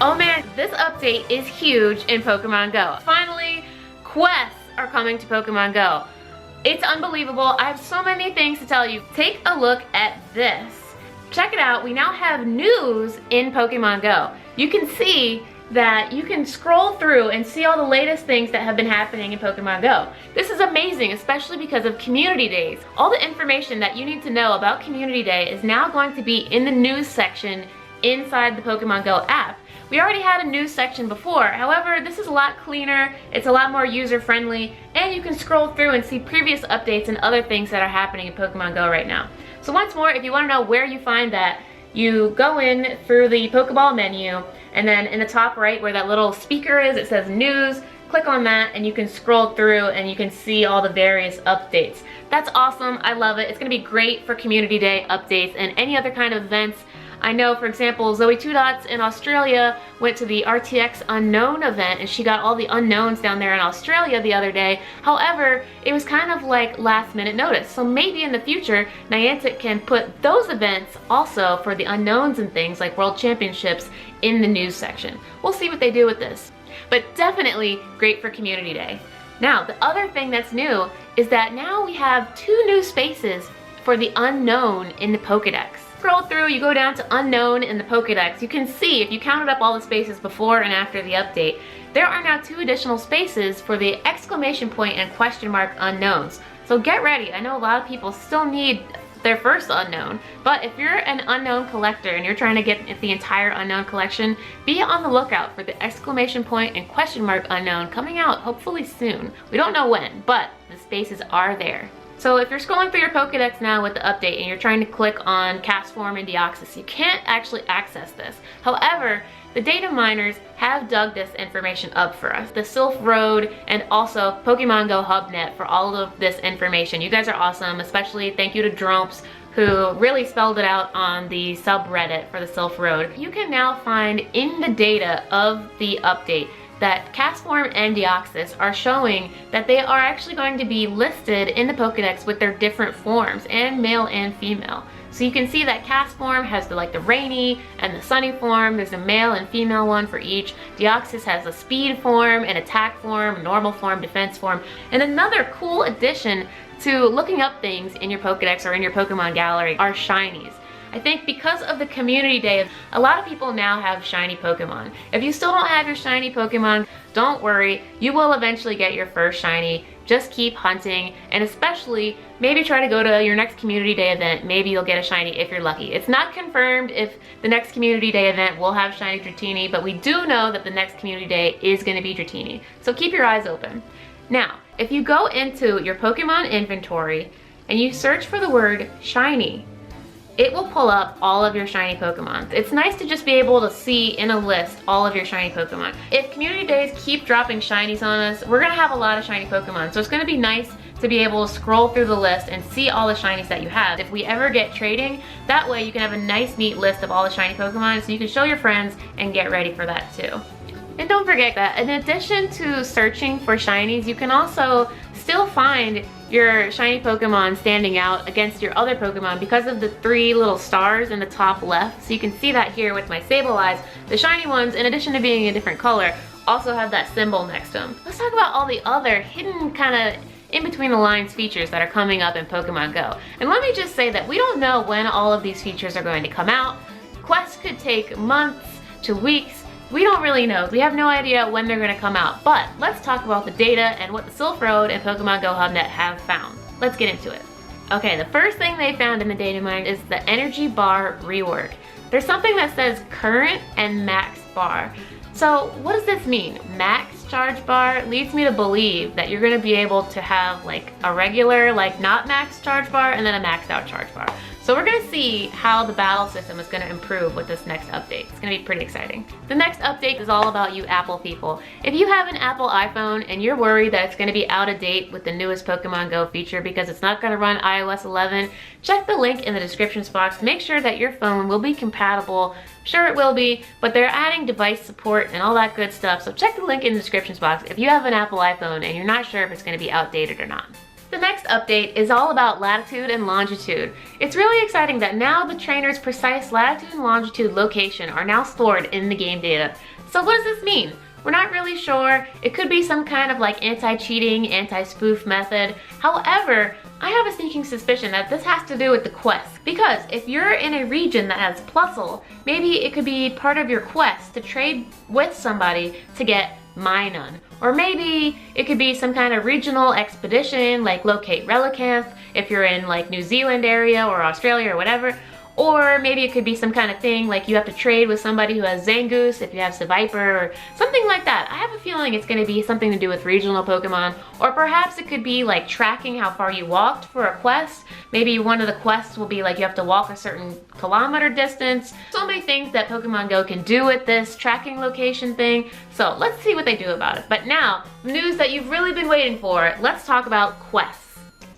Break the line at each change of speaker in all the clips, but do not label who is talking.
Oh man, this update is huge in Pokemon Go. Finally, quests are coming to Pokemon Go. It's unbelievable. I have so many things to tell you. Take a look at this. Check it out. We now have news in Pokemon Go. You can see that you can scroll through and see all the latest things that have been happening in Pokemon Go. This is amazing, especially because of Community Days. All the information that you need to know about Community Day is now going to be in the news section inside the Pokemon Go app. We already had a news section before, however, this is a lot cleaner, it's a lot more user-friendly, and you can scroll through and see previous updates and other things that are happening in Pokemon Go right now. So once more, if you want to know where you find that, you go in through the Pokeball menu, and then in the top right where that little speaker is, it says News. Click on that and you can scroll through and you can see all the various updates. That's awesome, I love it. It's gonna be great for Community Day updates and any other kind of events. I know, for example, Zoe Two Dots in Australia went to the RTX Unknown event and she got all the unknowns down there in Australia the other day. However, it was kind of like last minute notice. So maybe in the future, Niantic can put those events also for the unknowns and things like World Championships in the news section. We'll see what they do with this. But definitely great for Community Day. Now, the other thing that's new is that now we have 2 new spaces for the unknown in the Pokedex. Scroll through, you go down to unknown in the Pokedex. You can see, if you counted up all the spaces before and after the update, there are now 2 additional spaces for the exclamation point and question mark unknowns. So get ready. I know a lot of people still need their first unknown, but if you're an unknown collector and you're trying to get the entire unknown collection, be on the lookout for the exclamation point and question mark unknown coming out hopefully soon. We don't know when, but the spaces are there. So if you're scrolling through your Pokedex now with the update and you're trying to click on CASTFORM and DEOXYS, you can't actually access this. However, the data miners have dug this information up for us. The Sylph Road and also Pokemon Go HubNet for all of this information. You guys are awesome, especially thank you to Dromps who really spelled it out on the subreddit for the Sylph Road. You can now find in the data of the update that CASTFORM and DEOXYS are showing that they are actually going to be listed in the Pokedex with their different forms, and male and female. So you can see that CASTFORM has the rainy and the sunny form. There's a male and female one for each. DEOXYS has a speed form, an attack form, normal form, defense form. And another cool addition to looking up things in your Pokedex or in your Pokemon gallery are shinies. I think because of the Community Day, a lot of people now have shiny Pokemon. If you still don't have your shiny Pokemon, don't worry, you will eventually get your first shiny. Just keep hunting, and especially maybe try to go to your next Community Day event. Maybe you'll get a shiny if you're lucky. It's not confirmed if the next Community Day event will have shiny Dratini, but we do know that the next Community Day is going to be Dratini. So keep your eyes open. Now, if you go into your Pokemon inventory and you search for the word shiny, it will pull up all of your shiny Pokemon. It's nice to just be able to see in a list all of your shiny Pokemon. If Community Days keep dropping shinies on us, we're gonna have a lot of shiny Pokemon. So it's gonna be nice to be able to scroll through the list and see all the shinies that you have. If we ever get trading, that way you can have a nice neat list of all the shiny Pokemon so you can show your friends and get ready for that too. And don't forget that in addition to searching for shinies, you can also still find your shiny Pokemon standing out against your other Pokemon because of the 3 little stars in the top left. So you can see that here with my Sableyes. The shiny ones, in addition to being a different color, also have that symbol next to them. Let's talk about all the other hidden kind of in between the lines features that are coming up in Pokemon Go. And let me just say that we don't know when all of these features are going to come out. Quests could take months to weeks. We don't really know. We have no idea when they're going to come out, but let's talk about the data and what the Sylph Road and Pokemon Go HubNet have found. Let's get into it. Okay, the first thing they found in the data mine is the energy bar rework. There's something that says current and max bar. So what does this mean? Max charge bar leads me to believe that you're going to be able to have like a regular, like not max charge bar, and then a maxed out charge bar. So we're gonna see how the battle system is gonna improve with this next update. It's gonna be pretty exciting. The next update is all about you Apple people. If you have an Apple iPhone and you're worried that it's gonna be out of date with the newest Pokemon Go feature because it's not gonna run iOS 11, check the link in the description box to make sure that your phone will be compatible. Sure it will be, but they're adding device support and all that good stuff, so check the link in the description box if you have an Apple iPhone and you're not sure if it's gonna be outdated or not. The next update is all about latitude and longitude. It's really exciting that now the trainer's precise latitude and longitude location are now stored in the game data. So what does this mean? We're not really sure. It could be some kind of like anti-cheating, anti-spoof method. However, I have a sneaking suspicion that this has to do with the quest. Because if you're in a region that has Plusle, maybe it could be part of your quest to trade with somebody to get Minun. Or maybe it could be some kind of regional expedition like locate Relicanth if you're in like New Zealand area or Australia or whatever. Or maybe it could be some kind of thing like you have to trade with somebody who has Zangoose if you have Seviper or something like that. I have a feeling it's going to be something to do with regional Pokemon. Or perhaps it could be like tracking how far you walked for a quest. Maybe one of the quests will be like you have to walk a certain kilometer distance. So many things that Pokemon Go can do with this tracking location thing. So let's see what they do about it. But now, the news that you've really been waiting for, let's talk about quests.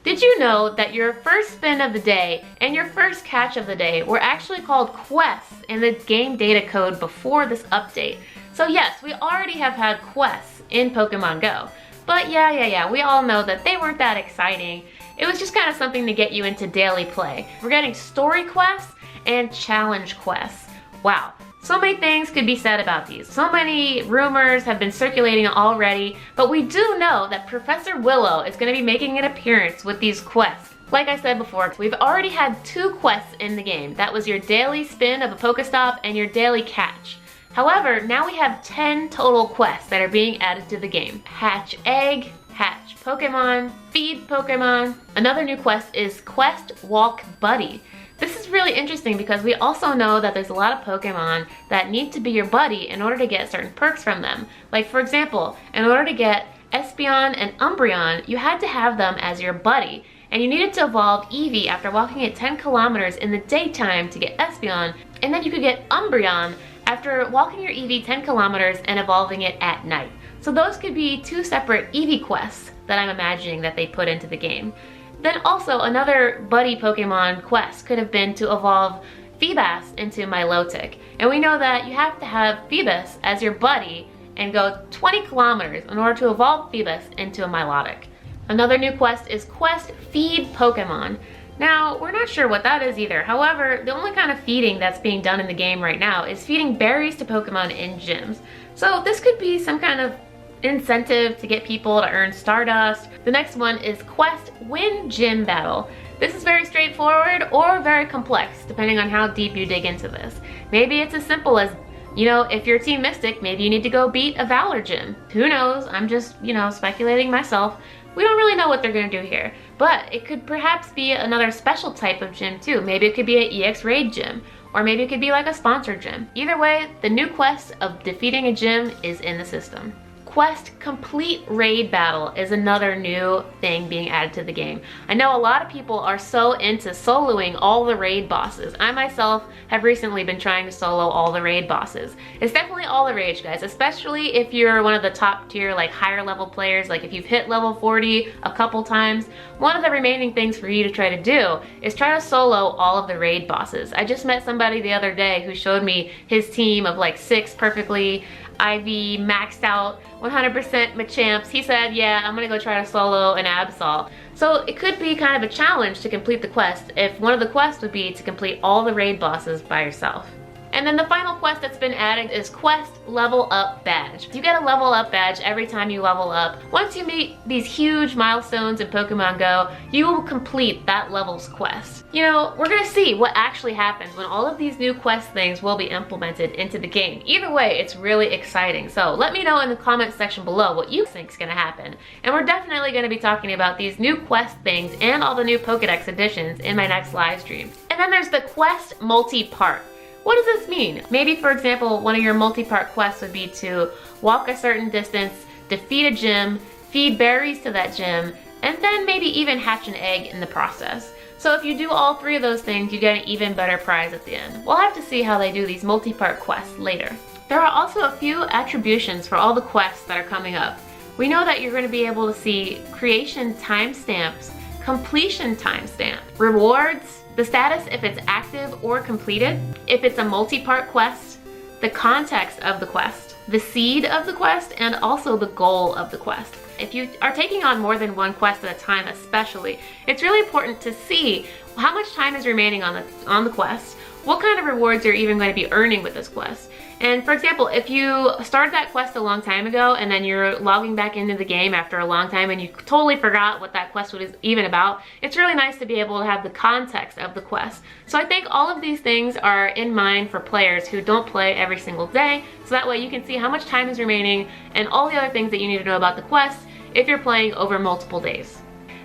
Did you know that your first spin of the day and your first catch of the day were actually called quests in the game data code before this update? So yes, we already have had quests in Pokemon Go. But yeah, we all know that they weren't that exciting. It was just kind of something to get you into daily play. We're getting story quests and challenge quests. Wow. So many things could be said about these. So many rumors have been circulating already, but we do know that Professor Willow is going to be making an appearance with these quests. Like I said before, we've already had 2 quests in the game. That was your daily spin of a Pokestop and your daily catch. However, now we have 10 total quests that are being added to the game. Hatch egg, hatch Pokemon, feed Pokemon. Another new quest is Quest Walk Buddy. This is really interesting because we also know that there's a lot of Pokemon that need to be your buddy in order to get certain perks from them. Like for example, in order to get Espeon and Umbreon, you had to have them as your buddy. And you needed to evolve Eevee after walking it 10 kilometers in the daytime to get Espeon. And then you could get Umbreon after walking your Eevee 10 kilometers and evolving it at night. So those could be 2 separate Eevee quests that I'm imagining that they put into the game. Then also another buddy Pokemon quest could have been to evolve Feebas into Milotic. And we know that you have to have Feebas as your buddy and go 20 kilometers in order to evolve Feebas into a Milotic. Another new quest is Quest Feed Pokemon. Now, we're not sure what that is either. However, the only kind of feeding that's being done in the game right now is feeding berries to Pokemon in gyms. So this could be some kind of incentive to get people to earn Stardust. The next one is Quest Win Gym Battle. This is very straightforward or very complex, depending on how deep you dig into this. Maybe it's as simple as, you know, if you're Team Mystic, maybe you need to go beat a Valor gym. Who knows? I'm just, you know, speculating myself. We don't really know what they're gonna do here, but it could perhaps be another special type of gym too. Maybe it could be an EX Raid gym, or maybe it could be like a sponsored gym. Either way, the new quest of defeating a gym is in the system. Quest Complete Raid Battle is another new thing being added to the game. I know a lot of people are so into soloing all the raid bosses. I myself have recently been trying to solo all the raid bosses. It's definitely all the rage, guys, especially if you're one of the top tier, like higher level players. Like if you've hit level 40 a couple times, one of the remaining things for you to try to do is try to solo all of the raid bosses. I just met somebody the other day who showed me his team of like 6 perfectly IV maxed out 100% Machamps. He said, yeah, I'm gonna go try to solo an Absol. So it could be kind of a challenge to complete the quest if one of the quests would be to complete all the raid bosses by yourself. And then the final quest that's been added is Quest Level Up Badge. You get a level up badge every time you level up. Once you meet these huge milestones in Pokemon Go, you will complete that level's quest. You know, we're gonna see what actually happens when all of these new quest things will be implemented into the game. Either way, it's really exciting. So let me know in the comment section below what you think is gonna happen. And we're definitely gonna be talking about these new quest things and all the new Pokedex additions in my next live stream. And then there's the Quest Multi-Part. What does this mean? Maybe, for example, one of your multi-part quests would be to walk a certain distance, defeat a gym, feed berries to that gym, and then maybe even hatch an egg in the process. So if you do all 3 of those things, you get an even better prize at the end. We'll have to see how they do these multi-part quests later. There are also a few attributions for all the quests that are coming up. We know that you're going to be able to see creation timestamps, completion timestamp, rewards, the status if it's active or completed, if it's a multi-part quest, the context of the quest, the seed of the quest, and also the goal of the quest. if you are taking on more than one quest at a time especially, it's really important to see how much time is remaining on the quest, what kind of rewards you're even going to be earning with this quest. And for example, if you started that quest a long time ago and then you're logging back into the game after a long time and you totally forgot what that quest was even about, it's really nice to be able to have the context of the quest. So I think all of these things are in mind for players who don't play every single day, so that way you can see how much time is remaining and all the other things that you need to know about the quest if you're playing over multiple days.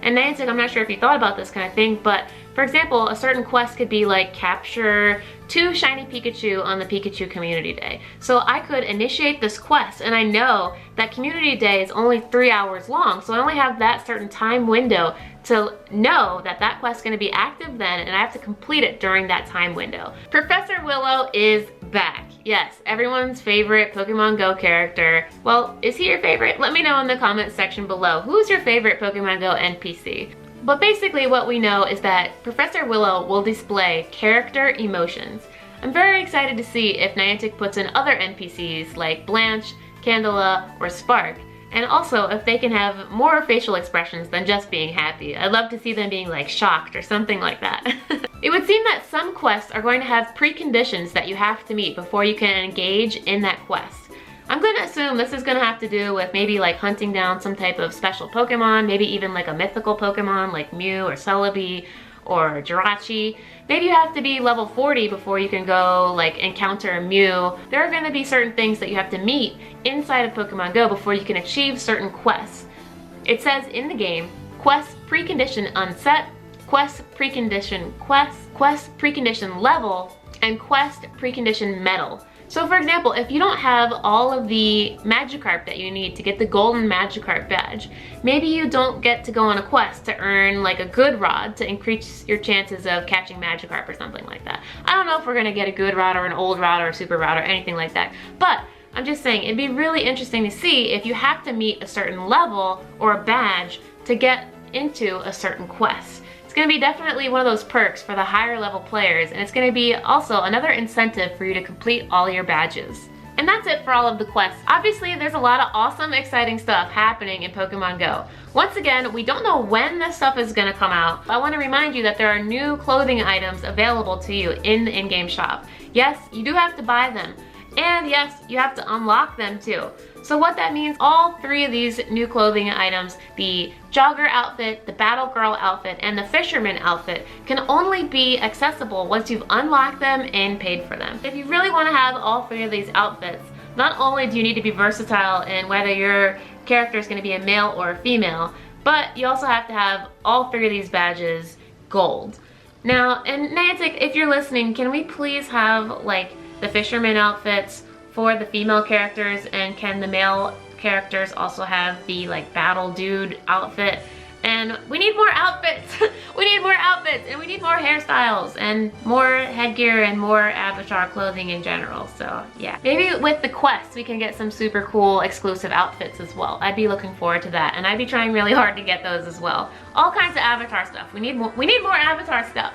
And Niantic, I'm not sure if you thought about this kind of thing, but for example, a certain quest could be like capture 2 shiny Pikachu on the Pikachu Community Day. So I could initiate this quest and I know that Community Day is only 3 hours long, so I only have that certain time window to know that that quest is going to be active then, and I have to complete it during that time window. Professor Willow is back. Yes, everyone's favorite Pokemon Go character. Well, is he your favorite? Let me know in the comments section below. Who's your favorite Pokemon Go NPC? But basically what we know is that Professor Willow will display character emotions. I'm very excited to see if Niantic puts in other NPCs like Blanche, Candela, or Spark, and also if they can have more facial expressions than just being happy. I'd love to see them being like shocked or something like that. It would seem that some quests are going to have preconditions that you have to meet before you can engage in that quest. I'm going to assume this is going to have to do with maybe like hunting down some type of special Pokemon, maybe even like a mythical Pokemon like Mew or Celebi or Jirachi. Maybe you have to be level 40 before you can go like encounter a Mew. There are going to be certain things that you have to meet inside of Pokemon Go before you can achieve certain quests. It says in the game, quest precondition unset, quest precondition level, and quest precondition medal. So for example, if you don't have all of the Magikarp that you need to get the golden Magikarp badge, maybe you don't get to go on a quest to earn like a good rod to increase your chances of catching Magikarp or something like that. I don't know if we're gonna get a good rod or an old rod or a super rod or anything like that, but I'm just saying it'd be really interesting to see if you have to meet a certain level or a badge to get into a certain quest. It's going to be definitely one of those perks for the higher level players, and it's going to be also another incentive for you to complete all your badges. And that's it for all of the quests. Obviously, there's a lot of awesome, exciting stuff happening in Pokemon Go. Once again, we don't know when this stuff is going to come out. I want to remind you that there are new clothing items available to you in the in-game shop. Yes, you do have to buy them. And yes, you have to unlock them too. So what that means, all 3 of these new clothing items, the jogger outfit, the battle girl outfit, and the fisherman outfit, can only be accessible once you've unlocked them and paid for them. If you really want to have all 3 of these outfits, not only do you need to be versatile in whether your character is going to be a male or a female, but you also have to have all 3 of these badges gold. Now, and Niantic, if you're listening, can we please have like the fisherman outfits for the female characters, and can the male characters also have the like battle dude outfit? And we need more outfits. We need more outfits, and we need more hairstyles and more headgear and more avatar clothing in general. So yeah, maybe with the quest we can get some super cool exclusive outfits as well. I'd be looking forward to that, and I'd be trying really hard to get those as well. All kinds of avatar stuff. We need more avatar stuff.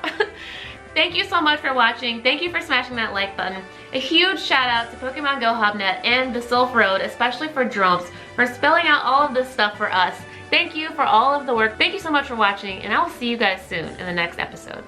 Thank you so much for watching. Thank you for smashing that like button. A huge shout out to Pokemon Go HubNet and the Sylph Road, especially for Dromps, for spelling out all of this stuff for us. Thank you for all of the work. Thank you so much for watching, and I will see you guys soon in the next episode.